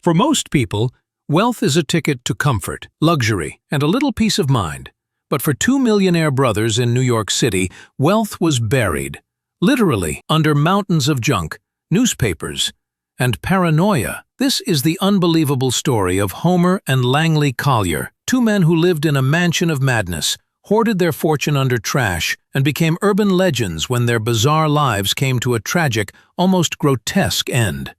For most people, wealth is a ticket to comfort, luxury, and a little peace of mind. But for two millionaire brothers in New York City, wealth was buried, literally, under mountains of junk, newspapers, and paranoia. This is the unbelievable story of Homer and Langley Collyer, two men who lived in a mansion of madness, hoarded their fortune under trash, and became urban legends when their bizarre lives came to a tragic, almost grotesque end.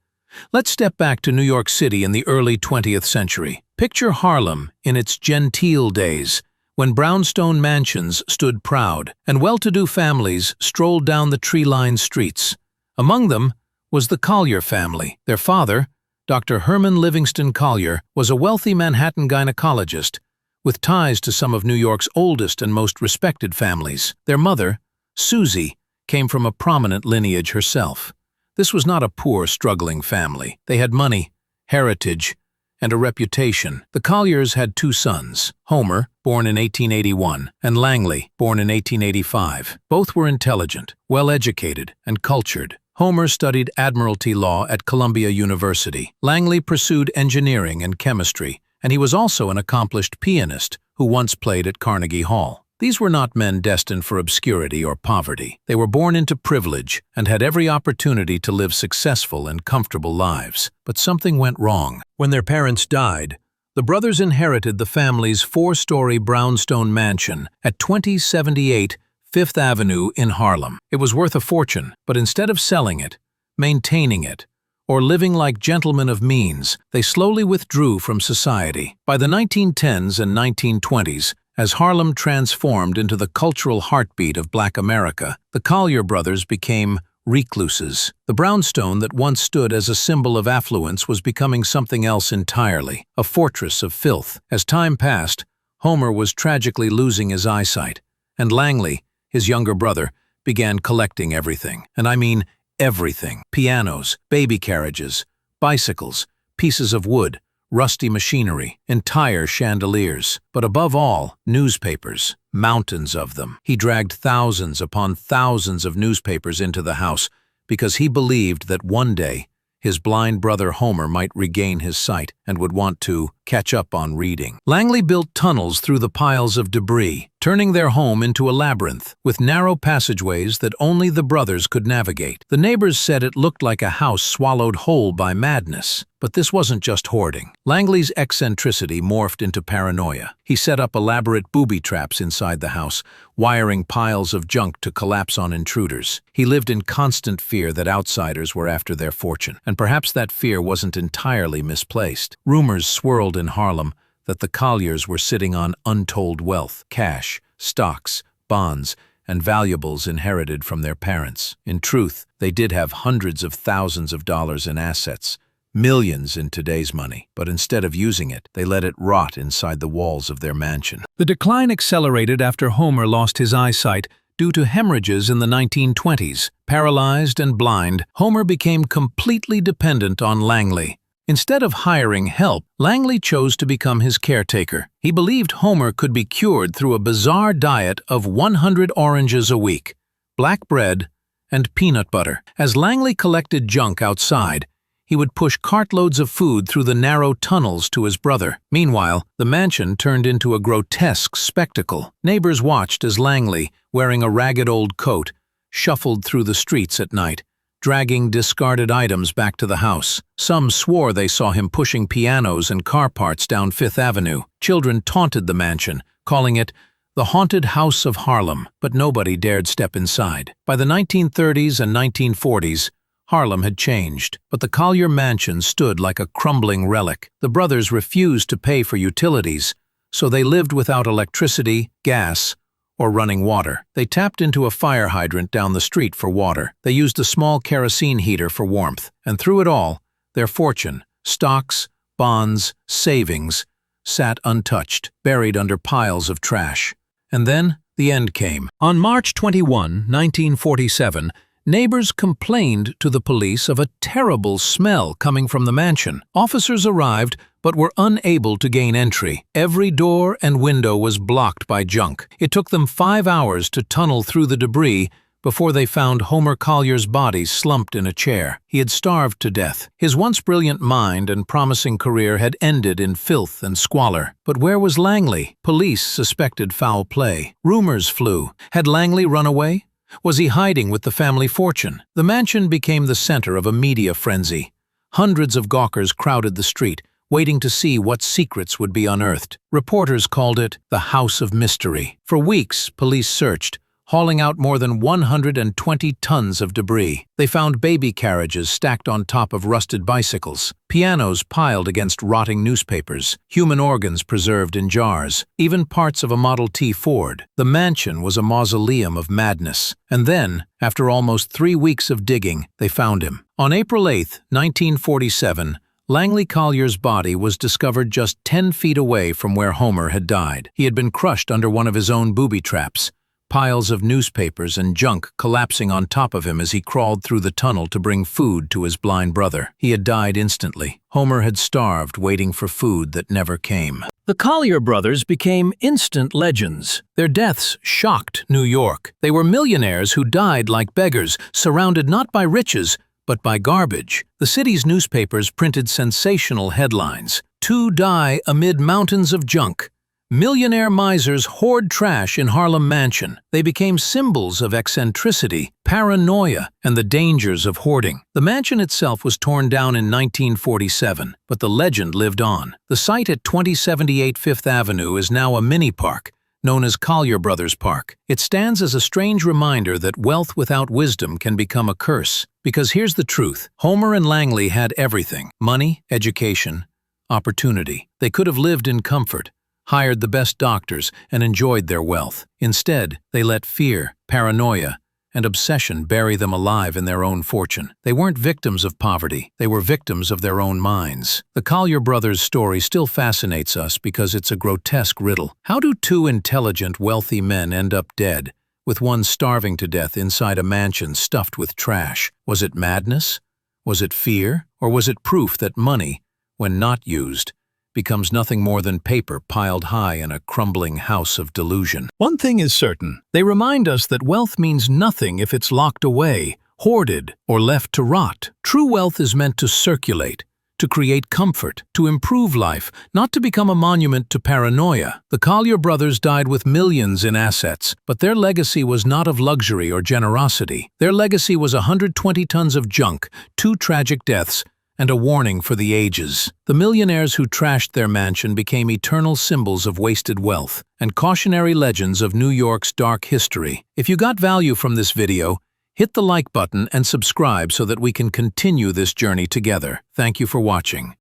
Let's step back to New York City in the early 20th century. Picture Harlem in its genteel days, when brownstone mansions stood proud and well-to-do families strolled down the tree-lined streets. Among them was the Collyer family. Their father, Dr. Herman Livingston Collyer, was a wealthy Manhattan gynecologist with ties to some of New York's oldest and most respected families. Their mother, Susie, came from a prominent lineage herself. This was not a poor, struggling family. They had money, heritage, and a reputation. The Collyers had two sons, Homer, born in 1881, and Langley, born in 1885. Both were intelligent, well-educated, and cultured. Homer studied admiralty law at Columbia University. Langley pursued engineering and chemistry, and he was also an accomplished pianist who once played at Carnegie Hall. These were not men destined for obscurity or poverty. They were born into privilege and had every opportunity to live successful and comfortable lives. But something went wrong. When their parents died, the brothers inherited the family's four-story brownstone mansion at 2078 Fifth Avenue in Harlem. It was worth a fortune, but instead of selling it, maintaining it, or living like gentlemen of means, they slowly withdrew from society. By the 1910s and 1920s, as Harlem transformed into the cultural heartbeat of Black America, the Collyer brothers became recluses. The brownstone that once stood as a symbol of affluence was becoming something else entirely, a fortress of filth. As time passed, Homer was tragically losing his eyesight, and Langley, his younger brother, began collecting everything. And I mean everything. Pianos, baby carriages, bicycles, pieces of wood, rusty machinery, entire chandeliers, but above all, newspapers, mountains of them. He dragged thousands upon thousands of newspapers into the house because he believed that one day his blind brother Homer might regain his sight and would want to catch up on reading. Langley built tunnels through the piles of debris, turning their home into a labyrinth, with narrow passageways that only the brothers could navigate. The neighbors said it looked like a house swallowed whole by madness. But this wasn't just hoarding. Langley's eccentricity morphed into paranoia. He set up elaborate booby traps inside the house, wiring piles of junk to collapse on intruders. He lived in constant fear that outsiders were after their fortune, and perhaps that fear wasn't entirely misplaced. Rumors swirled in Harlem that the Collyers were sitting on untold wealth, cash, stocks, bonds, and valuables inherited from their parents. In truth, they did have hundreds of thousands of dollars in assets, millions in today's money, but instead of using it, they let it rot inside the walls of their mansion. The decline accelerated after Homer lost his eyesight due to hemorrhages in the 1920s. Paralyzed and blind, Homer became completely dependent on Langley. Instead of hiring help, Langley chose to become his caretaker. He believed Homer could be cured through a bizarre diet of 100 oranges a week, black bread, and peanut butter. As Langley collected junk outside, he would push cartloads of food through the narrow tunnels to his brother. Meanwhile, the mansion turned into a grotesque spectacle. Neighbors watched as Langley, wearing a ragged old coat, shuffled through the streets at night, dragging discarded items back to the house. Some swore they saw him pushing pianos and car parts down Fifth Avenue. Children taunted the mansion, calling it the haunted house of Harlem, but nobody dared step inside. By the 1930s and 1940s, Harlem had changed, but the Collyer mansion stood like a crumbling relic. The brothers refused to pay for utilities, so they lived without electricity, gas, or running water. They tapped into a fire hydrant down the street for water. They used a small kerosene heater for warmth, and through it all, their fortune, stocks, bonds, savings, sat untouched, buried under piles of trash. And then the end came. On March 21, 1947, neighbors complained to the police of a terrible smell coming from the mansion. Officers arrived but were unable to gain entry. Every door and window was blocked by junk. It took them 5 hours to tunnel through the debris before they found Homer Collyer's body slumped in a chair. He had starved to death. His once brilliant mind and promising career had ended in filth and squalor. But where was Langley? Police suspected foul play. Rumors flew. Had Langley run away? Was he hiding with the family fortune? The mansion became the center of a media frenzy. Hundreds of gawkers crowded the street, waiting to see what secrets would be unearthed. Reporters called it the House of Mystery. For weeks, police searched, hauling out more than 120 tons of debris. They found baby carriages stacked on top of rusted bicycles, pianos piled against rotting newspapers, human organs preserved in jars, even parts of a Model T Ford. The mansion was a mausoleum of madness. And then, after almost 3 weeks of digging, they found him. On April 8, 1947, Langley Collyer's body was discovered just 10 feet away from where Homer had died. He had been crushed under one of his own booby traps, piles of newspapers and junk collapsing on top of him as he crawled through the tunnel to bring food to his blind brother. He had died instantly. Homer had starved, waiting for food that never came. The Collyer brothers became instant legends. Their deaths shocked New York. They were millionaires who died like beggars, surrounded not by riches, but by garbage. The city's newspapers printed sensational headlines. "Two die amid mountains of junk." "Millionaire misers hoard trash in Harlem mansion." They became symbols of eccentricity, paranoia, and the dangers of hoarding. The mansion itself was torn down in 1947, but the legend lived on. The site at 2078 Fifth Avenue is now a mini-park, known as Collyer Brothers Park. It stands as a strange reminder that wealth without wisdom can become a curse. Because here's the truth. Homer and Langley had everything: money, education, opportunity. They could have lived in comfort, hired the best doctors, and enjoyed their wealth. Instead, they let fear, paranoia, and obsession bury them alive in their own fortune. They weren't victims of poverty. They were victims of their own minds. The Collyer brothers' story still fascinates us because it's a grotesque riddle. How do two intelligent, wealthy men end up dead, with one starving to death inside a mansion stuffed with trash? Was it madness? Was it fear? Or was it proof that money, when not used, becomes nothing more than paper piled high in a crumbling house of delusion? One thing is certain. They remind us that wealth means nothing if it's locked away, hoarded, or left to rot. True wealth is meant to circulate, to create comfort, to improve life, not to become a monument to paranoia. The Collyer brothers died with millions in assets, but their legacy was not of luxury or generosity. Their legacy was 120 tons of junk, 2 tragic deaths, and a warning for the ages. The millionaires who trashed their mansion became eternal symbols of wasted wealth and cautionary legends of New York's dark history. If you got value from this video, hit the like button and subscribe so that we can continue this journey together. Thank you for watching.